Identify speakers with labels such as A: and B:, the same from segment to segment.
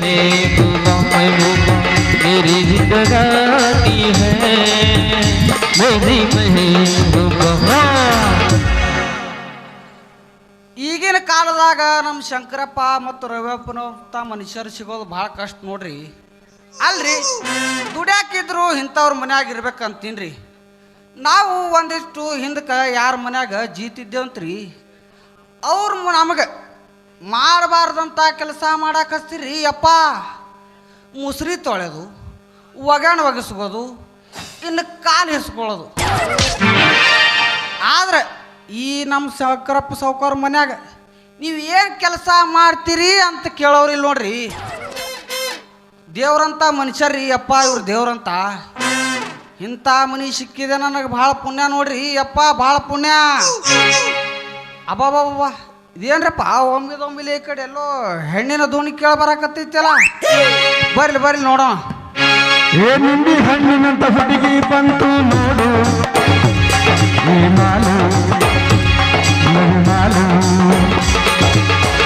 A: महबूबा मेरी जिंदगानी है मेरी महबूबा.
B: ಈಗಿನ ಕಾಲದಾಗ ನಮ್ಮ ಶಂಕರಪ್ಪ ಮತ್ತು ರವಿಯಪ್ಪನಂಥ ಮನುಷ್ಯರು ಸಿಗೋದು ಭಾಳ ಕಷ್ಟ ನೋಡ್ರಿ. ಅಲ್ರಿ ದುಡ್ಯಾಕಿದ್ರು ಇಂಥವ್ರ ಮನ್ಯಾಗ ಇರ್ಬೇಕಂತೀನ್ರಿ. ನಾವು ಒಂದಿಷ್ಟು ಹಿಂದಕ್ಕೆ ಯಾರ ಮನ್ಯಾಗ ಜೀತಿದ್ದೇವಂತ್ರಿ ಅವ್ರು ನಮಗೆ ಮಾಡಬಾರ್ದಂಥ ಕೆಲಸ ಮಾಡಕ್ಕೆ ಹಚ್ತೀರಿ ಅಪ್ಪ. ಮುಸ್ರಿ ತೊಳೆದು ಒಗ್ಯಾಣ ಒಗಿಸ್ಬೋದು, ಇನ್ನು ಕಾಲು ಹಿಸ್ಕೊಳ್ಳೋದು. ಆದ್ರೆ ಈ ನಮ್ಮ ಶಂಕರಪ್ಪ ಸಾವ್ಕಾರ ಮನ್ಯಾಗ ನೀವು ಏನು ಕೆಲಸ ಮಾಡ್ತೀರಿ ಅಂತ ಕೇಳೋರಿಲ್ಲ ನೋಡ್ರಿ. ದೇವ್ರಂಥ ಮನುಷ್ಯರ್ರಿ ಅಪ್ಪ ಇವ್ರು ದೇವ್ರಂತ. ಇಂಥ ಮನಿ ಸಿಕ್ಕಿದೆ ನನಗೆ ಭಾಳ ಪುಣ್ಯ ನೋಡ್ರಿ ಅಪ್ಪ, ಭಾಳ ಪುಣ್ಯ. ಅಬ್ಬಬ್ಬಬ್ಬ ಇದೇನ್ರಪ್ಪ ಒಮ್ಮಿದೊಮ್ಮಿಲಿ ಈ ಕಡೆ ಎಲ್ಲೋ ಹೆಣ್ಣಿನ ಧ್ವನಿ ಕೇಳ ಬರಕತ್ತೈತಲ್ಲ. ಬರ್ಲಿ ಬರ್ಲಿ ನೋಡೋಣ.
A: ಏ ನಿಂಬಿ ಹಣ್ಣಿನಂತ ಹುಡುಗಿ ಬಂತು ನೋಡು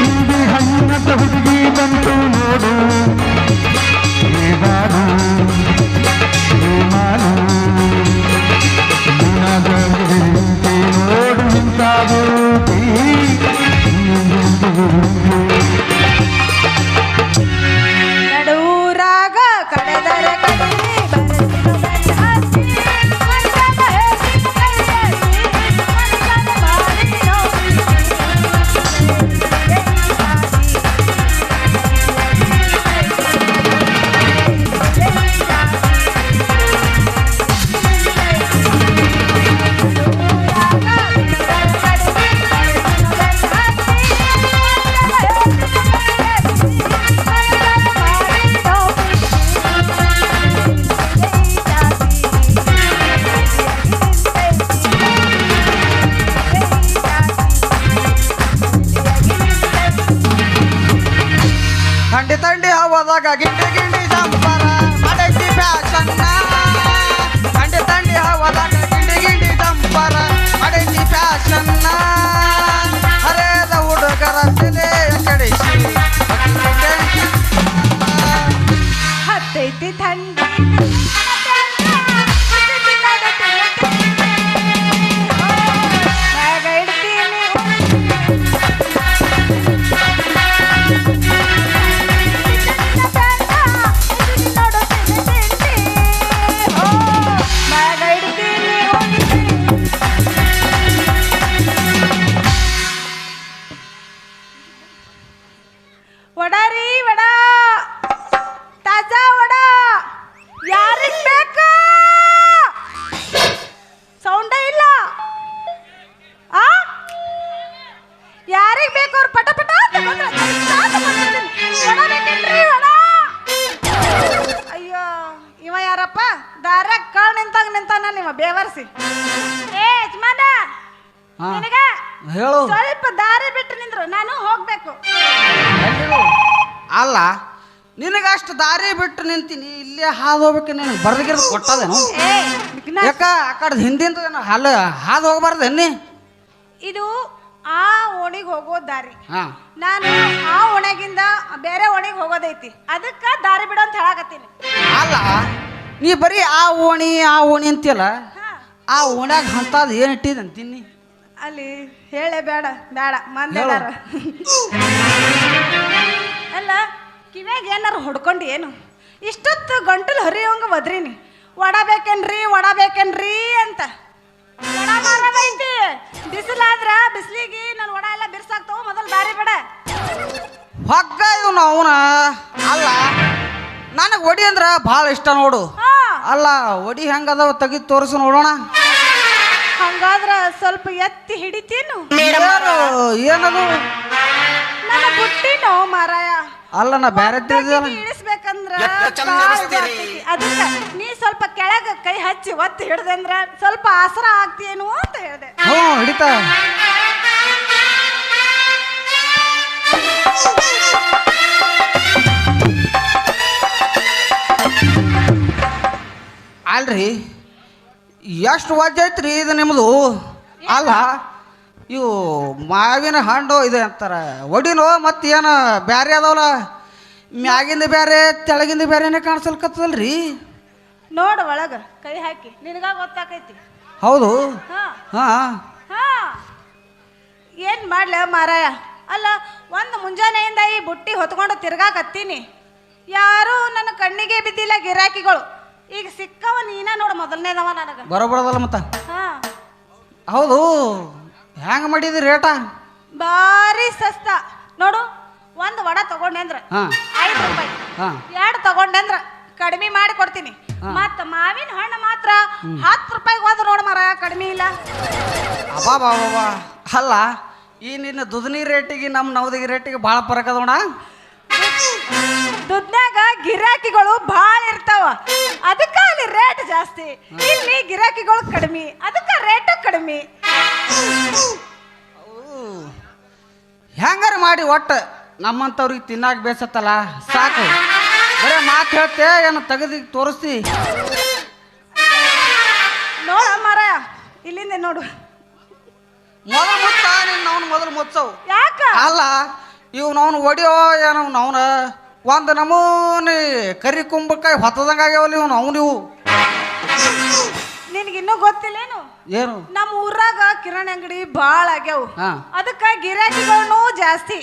A: ನಿಂಬಿ ಹಣ್ಣಿನಂತ ಹುಡುಗಿ ಬಂತು ನೋಡು ನೋಡು ನಿಂತಾದು
C: ನಡುರಾಗ ಕಳೆದರೆ ಕಡಿಮೆ
B: ತಂಡಿ ಹವದಾಗ ಗಿಂಡಿ ಗಿಂಡಿ ಜಂಪರ ಮಾಡೈತಿ ಫ್ಯಾಷನ್ನ. ತಂಡಿ ಹವದಾಗ ಗಿಂಡಿ ಗಿಂಡಿ ಜಂಪರ ಮಾಡೈತಿ ಫ್ಯಾಷನ್ನ. ಹರೇದ ಹುಡುಗರ ತಲೆ ಕಡಿಸಿ
C: ಹತ್ತೈತಿ ಥಂಡಿ ವಡಾರಿ ವಡ ತಾಜಾ ವಡ ಯಾರಿಗ್ ಬೇಕು? ಸೌಂಡ ಇಲ್ಲ. ಆ ಯಾರಿಗ್ ಬೇಕು? ಅವ್ರು ಪಟ ಪಟ ವಡ ಬೇಕೇನ್ರಿ ವಡ? ಅಯ್ಯೋ ಇವ ಯಾರಪ್ಪ? ದಾರ್ಯಾಗ ಕಾಳು ನಿಂತಾನ ನಿಮ್ಮ ಬೇವರ್ಸಿ. ಏ ಯಜಮಾನ ನಿನಗ
B: ಹೇಳು.
C: ಸ್ವಲ್ಪ ದಾರಿ ಬಿಟ್ಟು ನಿಂದ್ರು, ನಾನು ಹೋಗ್ಬೇಕು.
B: ಅಲ್ಲ ನಿನಗಷ್ಟು ದಾರಿ ಬಿಟ್ಟು ನಿಂತೀನಿ, ಇಲ್ಲೇ ಹಾದು ಹೋಗ್ಬೇಕು. ನಿನಗೆ ಬರ್ದಗಿರೋದು ಕೊಟ್ಟದೇನು? ಯಾಕ ಆ ಕಡೆ ಹಿಂದಿಂದ ಹಾದು ಹೋಗ್ಬಾರ್ದು ಎನ್ನಿ?
C: ಇದು ಆ ಓಣಿಗೆ ಹೋಗೋ ದಾರಿ.
B: ಹಾ,
C: ನಾನು ಆ ಓಣಿಗಿಂದ ಬೇರೆ ಓಣಿಗೆ ಹೋಗೋದೈತಿ, ಅದಕ್ಕೆ ದಾರಿ ಬಿಡು ಅಂತ ಹೇಳಕತ್ತೀನಿ.
B: ಅಲ್ಲ ನೀ ಬರೀ ಆ ಓಣಿ ಅಂತೀಯಲ್ಲ, ಆ ಓಣ್ಯಾಗ ಅಂತದ್ ಏನು ಇಟ್ಟಿದ್ ಅಂತೀನಿ?
C: ಅಲ್ಲಿ ಹೇಳೇ ಬೇಡ ಬೇಡ ಮಂದೆಲ್ಲಾರ. ಅಲ್ಲ ಕಿವ್ಯಾಗ ಏನಾರು ಹೊಡ್ಕೊಂಡು ಏನು ಇಷ್ಟೊತ್ತು ಗಂಟಲು ಹರಿಯೋಂಗ ಒದ್ರಿನಿ. ವಡ ಬೇಕೇನ್ರಿ ಅಂತ. ವಡ ಮಾರದೈತಿ, ಬಿಸಿಲಾದ್ರ ಬಿಸಿಲಿಗೆ ನನ್ನ ವಡ ಎಲ್ಲ ಬಿರ್ಸಾಕ್ತಾವ. ಮೊದಲು ದಾರಿ ಬೇಡ
B: ಹೊಗ್ಗ ಇವನು ಅವನ. ಅಲ್ಲ ನನಗೆ ಒಡಿ ಅಂದ್ರ ಭಾಳ ಇಷ್ಟ ನೋಡು. ಅಲ್ಲ ಒಡಿ ಹೆಂಗದಾವ ತೆಗಿದು ತೋರಿಸು ನೋಡೋಣ.
C: ಹಂಗಾದ್ರ ಸ್ವಲ್ಪ ಎತ್ತಿ ಹಿಡಿತೀನು.
B: ಏನದು?
C: ನನ್ನ ಬುಟ್ಟಿನೋ ಮಾರಾಯ.
B: ಅಲ್ಲ ನಾ ಬ್ಯಾರೆ ತಿಳಿದಲ್ಲ.
C: ಇಳಿಸ್ಬೇಕಂದ್ರ ಅದಕ್ಕ ನೀ ಸ್ವಲ್ಪ ಕೆಳಗ ಕೈ ಹಚ್ಚಿ ಒತ್ತಿ ಹಿಡ್ದಂದ್ರ ಸ್ವಲ್ಪ ಆಸರ ಆಗ್ತೇನು ಅಂತ ಹೇಳ್ದೆ.
B: ಹ್ಞೂ ಹಿಡಿತಾ. ಅಲ್ರಿ ಎಷ್ಟು ವಜ್ಜೆ ಐತ್ರಿ ಇದು ನಿಮ್ಮದು? ಅಲ್ಲ ಇವು ಮಾವಿನ ಹಣ್ಣು ಇದೆ ಅಂತಾರ ಒಡಿನೋ, ಮತ್ತು ಏನು ಬ್ಯಾರೆ ಅದಾವಲ್ಲ ಮ್ಯಾಗಿಂದ ಬೇರೆ ತೆಳಗಿಂದ ಬೇರೆನೇ ಕಾಣಿಸಲ್ಕತ್ತದಲ್ರಿ.
C: ನೋಡು ಒಳಗ ಕೈ ಹಾಕಿ ನಿನಗ ಗೊತ್ತಾಕೈತಿ.
B: ಹೌದು.
C: ಹಾ
B: ಹಾ
C: ಹಾ ಏನ್ ಮಾಡ್ಲ ಮಾರಾಯ. ಅಲ್ಲ ಒಂದು ಮುಂಜಾನೆಯಿಂದ ಈ ಬುಟ್ಟಿ ಹೊತ್ಕೊಂಡು ತಿರ್ಗಾಕತ್ತೀನಿ, ಯಾರು ನನ್ನ ಕಣ್ಣಿಗೆ ಬಿದ್ದಿಲ್ಲ ಗಿರಾಕಿಗಳು. ಈಗ ಸಿಕ್ಕವ ನೀನ ನೋಡು ಮೊದಲನೇದವ ನನಗ.
B: ಬರೋಬರದಲ್ಲ ಮತ್ತ.
C: ಹಾ
B: ಹೌದು. ಹೆಂಗ ಮಾಡಿದ್ರಿ ರೇಟ?
C: ಭಾರಿ ಸಸ್ತ ನೋಡು. ಒಂದು ವಡ ತಗೊಂಡೆ ಅಂದ್ರ
B: ಹಾ
C: 5 ರೂಪಾಯಿ,
B: ಹಾ
C: 2 ತಗೊಂಡೆ ಅಂದ್ರ ಕಡಿಮೆ ಮಾಡಿ ಕೊಡ್ತೀನಿ. ಮತ್ತ ಮಾವಿನ ಹಣ್ಣು ಮಾತ್ರ 10 ರೂಪಾಯಿಗೆ ಹೋದ ನೋಡು ಮರ, ಕಡಿಮೆ ಇಲ್ಲ.
B: ಅಬಾಬಾಬಾ. ಅಲ್ಲ ಈ ನಿನ್ನ ದುಧನಿ ರೇಟಿಗೆ ನಮ್ಮ ನವದಿಗೆ ರೇಟಿಗೆ ಭಾಳ ಫರಕ್ ಅದೋಣ.
C: ದುಡ್ನಾಗ ಗಿರಾಕಿಗಳು ಭಾಳ ಇರ್ತಾವ, ಅದಕ್ಕ ಅಲ್ಲಿ ರೇಟ್ ಜಾಸ್ತಿ. ಇಲ್ಲಿ ಗಿರಾಕಿಗಳು ಕಡಿಮೆ, ಅದಕ್ಕ ರೇಟ್ ಕಡಿಮೆ.
B: ಹೆಂಗಾರ ಮಾಡಿ ಒಟ್ಟು ನಮ್ಮಂಥವ್ರಿಗೆ ತಿನ್ನಾಕ ಬೇಸತ್ತಲ್ಲ ಸಾಕು. ಬರೇ ಮಾತು ಹೇಳ್ತೆ ಏನು ತೆಗೆದು ತೋರಿಸ್ತಿ?
C: ನೋಡ ಮರ ಇಲ್ಲಿಂದ ನೋಡು.
B: ಮೊದಲು ಮುಚ್ಚ ನೀನು ನಾವು ಮೊದಲು ಮುಚ್ಚವು.
C: ಯಾಕ?
B: ಅಲ್ಲ ಇವ್ ನಾವು ಹೊಡಿಯೋ ಏನೋ ನಾವ್ನ ಒಂದು ನಮೂನಿ ಕರಿ ಕುಂಬಳಕಾಯಿ ಹೊತ್ತದಂಗ ಆಗ್ಯಾವಲ್ಲ ಇವ್ ನಾವು. ನೀವು
C: ನಿನಗಿನ್ನೂ ಗೊತ್ತಿಲ್ಲೇನು?
B: ಏನು?
C: ನಮ್ಮ ಊರಾಗ ಕಿರಾಣಿ ಅಂಗಡಿ ಭಾಳ ಆಗ್ಯಾವು,
B: ಹಾ.
C: ಅದಕ್ಕ ಗಿರಾಕಿಗಳನ್ನೂ ಜಾಸ್ತಿ.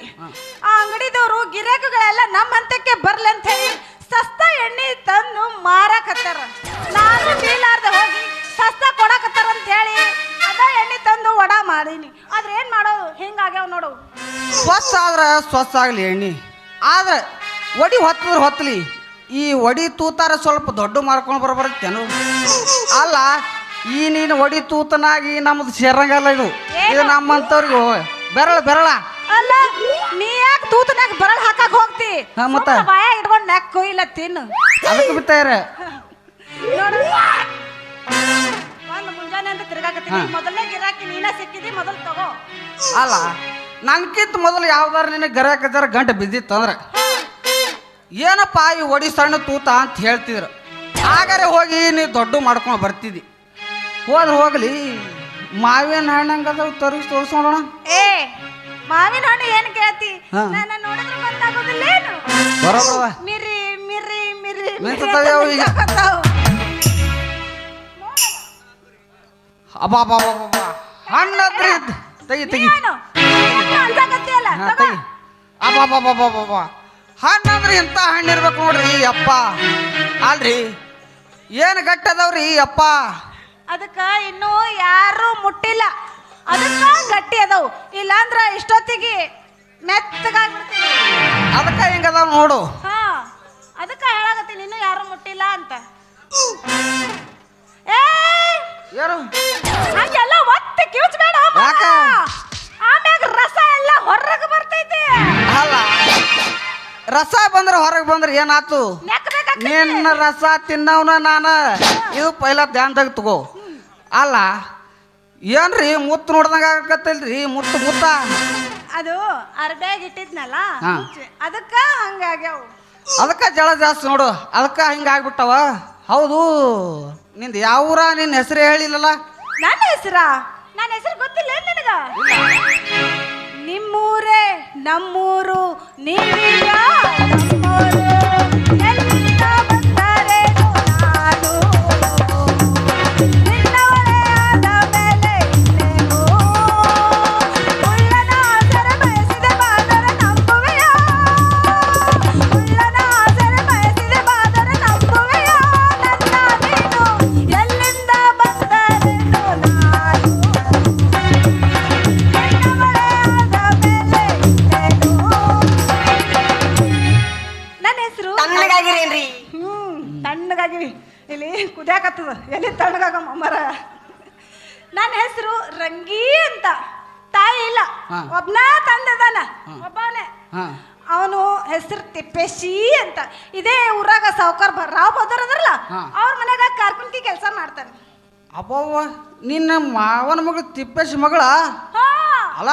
C: ಆ ಅಂಗಡಿದವರು ಗಿರಾಕಿಗಳೆಲ್ಲ ನಮ್ಮ ಹಂತಕ್ಕೆ ಬರ್ಲಿ ಅಂತ ಹೇಳಿ ಸಸ್ತಾ ಎಣ್ಣೆ ತಂದು ಮಾರಾಕತ್ತಾರ. ನಾನು ಬೀಳಾರ್ದ ಹೋಗಿ ಸಸ್ತಾ ಕೊಡಕತ್ತಾರ ಅಂತ ಹೇಳಿ ಅದ ಎಣ್ಣೆ ತಂದು ವಡ ಮಾಡೀನಿ. ಆದ್ರೆ ಏನ್ ಮಾಡೋದು, ಹಿಂಗಾಗ್ಯಾವ ನೋಡು.
B: ಸ್ವಚ್ಛ ಆದ್ರೆ ಸ್ವಚ್ಛ ಆಗಲಿ ಎಣ್ಣೆ, ಆದ್ರೆ ಒಡಿ ಹೊತ್ತದ್ರೆ ಹೊತ್ತಲಿ. ಈ ಒಡಿ ತೂತಾರ ಸ್ವಲ್ಪ ದೊಡ್ಡ ಮಾಡ್ಕೊಂಡು ಬರಬರುತ್ತೇನು? ಅಲ್ಲ ಈ ನೀನು ಒಡಿ ತೂತನಾಗಿ ನಮ್ದು ಸೇರಂಗಲ್ಲ ಇದು. ಇದು ನಮ್ಮಂತವ್ರಿಗೆ ಬೆರಳ
C: ಅಲ್ಲ ನೀ ಯಾಕೆ ತೂತನಾಗ ಬರಲ್ ಹಾಕಕ್ ಹೋಗ್ತಿ?
B: ಹಾ, ಮತ್ತ?
C: ಸುಮ್ನೆ ಬಾಯ ಇಟ್ಕೊಂಡು ನೆಕ್ಕು ಇಲ್ಲ ತಿನ್ನು.
B: ಅದಕ್ಕೆ ಬಿಟ್ಟಾರ
C: ನೋಡು ಒಂದು ಮುಂಜಾನೆ ಅಂತ ತಿರ್ಗಾಕತ್ತೀನಿ. ಮೊದಲನೇ ಗಿರಾಕಿ ನೀನ ಸಿಕ್ಕಿದಿ, ಮೊದಲು ತಗೋ.
B: ಅಲ್ಲ ನನ್ಕಿಂತ ಮೊದಲು ಯಾವ್ದಾರು ನಿನಗೆ ಗರ್ಯಾಕದಾರ ಗಂಟೆ ಬಿದ್ದಿತ್ತಂದ್ರೆ ಏನಪ್ಪ ಈ ಒಡಿ ಸಣ್ಣ ತೂತ ಅಂತ ಹೇಳ್ತಿದ್ರು. ಹಾಗಾರೆ ಹೋಗಿ ನೀ ದೊಡ್ಡ ಮಾಡ್ಕೊಂಡು ಬರ್ತಿದ್ದಿ. ಹೋದ್ರೆ ಹೋಗ್ಲಿ, ಮಾವಿನ ಹಣ್ಣಂಗದ ತೋರಿಸೋಣ.
C: ಏ ಮಾವಿನ ಹಣ್ಣು ಏನ್ ಕೇಳ್ತಿ?
B: ಹಾ.
C: ನನ್ನ ನೋಡಿದ್ರೆ ಗೊತ್ತಾಗೋದಿಲ್ಲೇನು?
B: ಬರೋಬರ
C: ಮಿರಿ ಮಿರಿ ಮಿರಿ
B: ಮಿಂಚತಾವ್ ಈಗ. ಅಬ್ಬಾಬಾಬಾಬಾ ಹಣ್ಣದ್ರಿ ತೆಗಿ ತೆಗಿ. ಹಾ, ತೆಗಿ. ಅಬ್ಬಾಬಾಬಾಬಾಬಾ ಹಣ್ಣಂದ್ರೆ ಇಂಥ ಹಣ್ಣು ಇರ್ಬೇಕು ನೋಡ್ರಿ ಅಪ್ಪ. ಅಲ್ರಿ ಏನು ಗಟ್ಟದವ್ರಿ ಅಪ್ಪ.
C: ಅದಕ್ಕ ಇನ್ನೂ ಯಾರು ಮುಟ್ಟಿಲ್ಲ, ಅದಕ್ಕ ಗಟ್ಟಿ ಅದಾವು. ಇಲ್ಲಾಂದ್ರ ಇಷ್ಟೊತ್ತಿಗೆ ಮೆತ್ತಗಾಗ್ಬಿಡ್ತೀನಿ.
B: ಅದಕ್ಕ ಹಿಂಗದಾವ ನೋಡು.
C: ಹಾ ಅದಕ್ಕ ಹೇಳಾಕತ್ತೀನಿ ಇನ್ನೂ ಯಾರು ಮುಟ್ಟಿಲ್ಲ ಅಂತ. ಏ
B: ಏನು
C: ಹಂಗೆಲ್ಲ ಒತ್ತಿ ಕಿವುಚ್ಬೇಡ
B: ಯಾಕ?
C: ಆಮ್ಯಾಗ ರಸ ಎಲ್ಲ ಹೊರಗೆ ಬರ್ತೈತಿ.
B: ಅಲ್ಲ ರಸ ಬಂದ್ರೆ ಹೊರಗೆ ಬಂದ್ರೆ ಏನಾತು? ನಿನ್ನ ರಸ ತಿನ್ನವನ ನಾನು. ಇದು ಪೈಲ ಧ್ಯಾನದಾಗ ತಗೋ. ಅಲ್ಲ ಏನ್ರಿ ಮುತ್ತು ನೋಡ್ದಂಗ ಆಗಕತ್ತಲ್ರಿ? ಮುತ್ತ
C: ಅದು ಅರ್ಬ್ಯಾಗ ಇಟ್ಟಿದ್ನಲ್ಲ,
B: ಹಾ.
C: ಅದಕ್ಕ ಹಂಗಾಗ್ಯಾವ.
B: ಅದಕ್ಕೆ ಜಳ ಜಾಸ್ತಿ ನೋಡು, ಅದಕ್ಕೆ ಹಿಂಗಾಗ್ಬಿಟ್ಟವ. ಹೌದು, ನಿಂದು ಯಾವ ಊರ? ನಿನ್ನ ಹೆಸರು ಹೇಳಿಲ್ಲಲ್ಲ.
C: ನನ್ನ ಹೆಸರು ಗೊತ್ತಿಲ್ಲ ನಿನಗ? ನಿಮ್ಮೂರೇ ನಮ್ಮೂರು, ನೀವೀಗ ನಮ್ಮೂರು. ಎಲ್ಲಿಂದ ಬಂದರೇನು ನಾನು, ನಿನ್ನವರೇ ಆದ ಮೇಲೆ ಇನ್ನೇನು. ಉಳ್ಳನ ಆಸರೆ ಬಯಸಿದೆ ಬಾದರೆ ನಂಬುವೆಯೋ, ಉಳ್ಳನ ಆಸರೆ ಬಯಸಿದೆ ಬಾದರೆ ನಂಬುವೆಯೋ. ನನ್ನ ನೀನು ಎಲ್ಲಿಂದ ಬಂದರೇನು ನಾನು, ನಿನ್ನವರೇ ಆದ ಮೇಲೆ ಇನ್ನೇನು. ನನ್ನ ಹೆಸರು
D: ತಣ್ಣಗಾಗಿರೇನ್ರಿ?
C: ತಣ್ಣಗಾಗಿವಿ. ಇಲ್ಲಿ ಕುದಿಯಾಕತ್ತದ, ಎಲ್ಲಿ ತಣ್ಣಗಾಗಮ್ಮ ಮರ. ನನ್ನ ಹೆಸರು ರಂಗಿ ಅಂತ. ತಾಯಿ ಇಲ್ಲ,
B: ಹಾ.
C: ಒಬ್ನ ತಂದದಾನ, ಒಬ್ಬವನೇ.
B: ಹಾ
C: ಅವನು ಹೆಸರು ತಿಪ್ಪೇಶಿ ಅಂತ. ಇದೇ ಊರಾಗ ಸಾವುಕಾರ ರಾವ್ ಬದರ್ ಅದರಲ್ಲ,
B: ಹಾ.
C: ಅವ್ರ ಮನ್ಯಾಗ ಕಾರ್ಕುನ್ಕಿ ಕೆಲಸ ಮಾಡ್ತಾನೆ.
B: ಅಬ್ಬವ್ವ, ನಿನ್ನ ಮಾವನ ಮಗಳು ತಿಪ್ಪೇಶ್ ಮಗಳ?
C: ಹಾ
B: ಅಲ್ಲ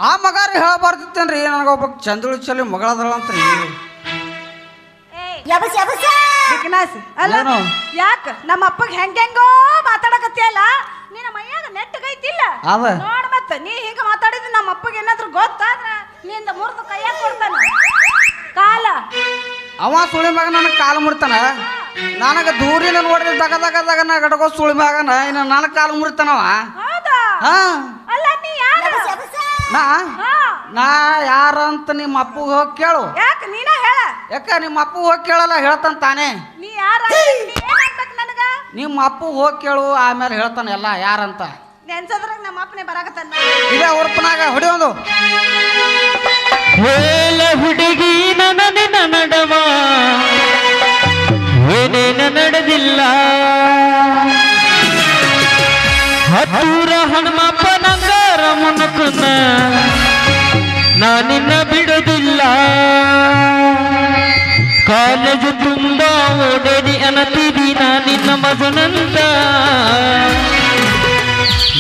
B: ಆ ಮಗಾರಿ ಹೇಳಬಾರ್ದಿತ್ತೇನ್ರಿ? ನನಗೊಬ್ಬ ಚಂದ್ರುಳಿ ಚಲಿ ಮಗಳದಳಂತ್ರಿ.
D: ಯಬಸ್ ಯಬಸ್
C: ಬಿಕನಾಸ್ ಅಲ್ಲ
B: ಏನು?
C: ಯಾಕ ನಮ್ಮ ಅಪ್ಪಗೆ ಹೆಂಗೆಂಗೋ ಮಾತಾಡಕತ್ತಿಯಲ್ಲ, ನಿನ್ನ ಮೈಯಾಗ ನೆಟ್ಟಗೈತಿಲ್ಲ
B: ಅದ.
C: ನೋಡ್ ಮತ್ತ ನೀ ಹಿಂಗ ಮಾತಾಡಿದ್ರೆ ನಮ್ಮ ಅಪ್ಪಗೆ ಏನಾದ್ರು ಗೊತ್ತಾದ್ರ ನಿಂದ ಮುರಿದು ಕೈಯಾಗ ಕೊಡ್ತಾನ. ಕಾಲ
B: ಅವ ಸುಳಿ ಮಗ ನನಗೆ ಕಾಲು ಮುರಿತಾನ. ನನಗೆ ದೂರಿನ ನೋಡಿದ್ರೆ ದಗದಾಗ ನಾ ಗಡಗೋ ಸುಳಿ ಮಗನ ಇನ್ನು ನನ್ನ ಕಾಲು ಮುರಿತಾನವ.
C: ಹೌದಾ
B: ಹಾ
C: ಅಲ್ಲ ನೀ ಯಾರು
B: ನಾ
C: ಹಾ
B: ನಾ ಯಾರಂತ ನಿಮ್ಮ ಅಪ್ಪಗೆ ಹೋಗಿ ಕೇಳು.
C: ಯಾಕೆ ನೀನ ಹೇಳ
B: ಯಾಕ ನಿಮ್ಮ ಅಪ್ಪಗೆ ಹೋಗಿ ಕೇಳಲ್ಲ ಹೇಳ್ತಾನ ತಾನೇ.
C: ನೀ ಯಾರ ನೀ ಏನಾಗ್ಬೇಕು ನನಗ
B: ನಿಮ್ಮ ಅಪ್ಪಗೆ ಹೋಗಿ ಕೇಳು ಆಮೇಲೆ ಹೇಳ್ತಾನೆ ಎಲ್ಲ ಯಾರಂತ.
C: ನೆನ್ಸದ್ರಾಗ ನಮ್ಮ ಅಪ್ಪನೇ ಬರಾಕತ್ತಾನ.
B: ಇದೇ ಉರ್ಪನಾಗ ಹೊಡಿಯೋದು.
A: ಹೇಳ ಹುಡುಗಿ ನನ್ನ ನಿನ್ನ ನಡವ ಏನೇನ ನಡೆದಿಲ್ಲ. ಹತ್ತೂರ ಹನುಮಪ್ಪ ನಂಗಾರ ಮುನಕುನ್ನ ನಾನಿನ್ನ ಬಿಡುದಿಲ್ಲ. ಕಾಲೇಜು ತುಂಬ ಓಡೇಡಿ ಅನತಿದಿ ನಾನಿನ್ನ ಮಗನಂತ.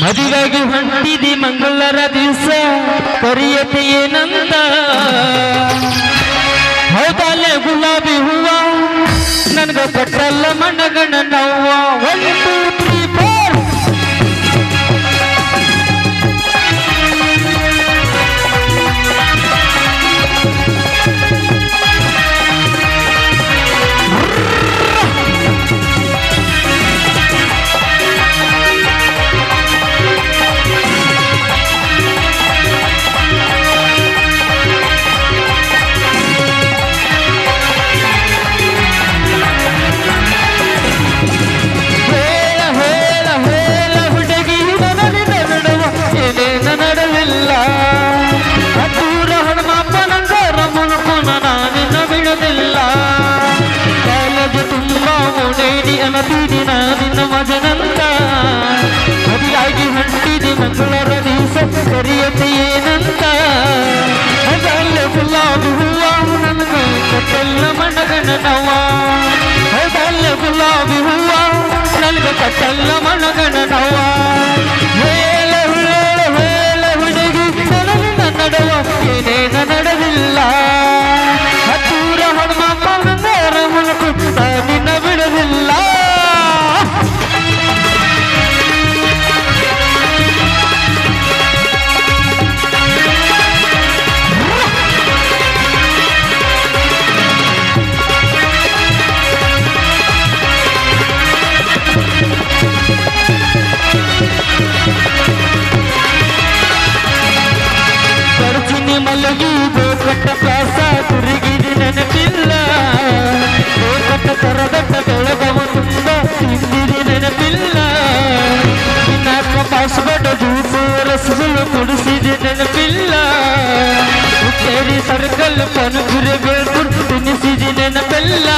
A: ಮದುವೆಗೆ ಹೊಂಟಿದಿ ಮಂಗಳರ ದಿವಸ ಕರಿಯತೆ ಏನಂತ. ಹೌದಲ್ಲೇ ಗುಲಾಬಿ ಹೂವ ನನ್ಗ ಕೊಟ್ಟಲ್ಲ ಮಣ್ಣಗಣ ನೋವ. 1 2 3 4 ನಿನ್ನ ಮಜನಂತ. ಮದುವಾಗಿ ಹೊಂಟಿದೆ ಮಂಗಳರ ದಿವಸ ಕರಿಯತೆ ಏನಂತ. ಅದಲ್ಲ ಗುಲಾಬಿ ಹೂವ ನನಗೆ ಕೊಟ್ಟಲ್ಲ ಮಣಗಣ ನವ. ಅದಲ್ಲ ಗುಲಾಬಿ ಹೂವ ನನಗೆ ಕೊಟ್ಟಲ್ಲ ಮಣಗಣ ನವ. ಹೇಳ ಹೇಳ ಹೇಳ ಹುಡುಗಿ ನನ್ನ ನಡವ ಏನೇನ ನಡೆದಿಲ್ಲ. ಹತ್ತೂರ ಹನುಮಪ್ಪ ನಂಗಾರ ಮುನಕು ನಿನ್ನ ಬಿಡದಿಲ್ಲ. ಖರ್ಚಿನಿ ಮಲಗಿ ಗೋಕಟ್ಟ ಪ್ರಾಸ ತಿರುಗಿದಿ ನೆನಪಿಲ್ಲ. ಗೋಕಟ್ಟ ತರದಟ್ಟ ಬೆಳಗವ ತುಂಬ ತಿಂದಿದಿ ನೆನಪಿಲ್ಲ. ನಾಲ್ಕ ಪಾಸ್ಬಡ್ ಜ್ಯೂಸು ರಸಗುಲು ಕುಡಿಸಿದಿ ನೆನಪಿಲ್ಲ. ಹುಕ್ಕೇರಿ ಸರ್ಕಲ್ ಪನುಗುರಿ ಬೇಲ್ಪುರ್ ತಿನ್ನಿಸಿದಿ ನೆನಪಿಲ್ಲ.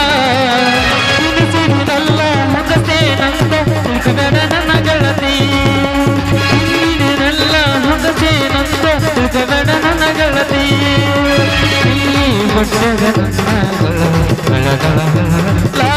A: ತಿನ್ನಿಸಿದಿನಲ್ಲ ಮುಗಸೇನಂತ ತಿಳ್ಕಬೇಡ ನನ್ನ ಗೆಳತಿ. ತಿನ್ನಿದಿನಲ್ಲ ಮುಗಸೇನಂತ ತಿಳ್ಕಬೇಡ ನನ್ನ ಗೆಳತಿ. ಈ ಹೊಟ್ಟೆಗ ನನ್ನ ಗಳ ಗಳ ಗಳ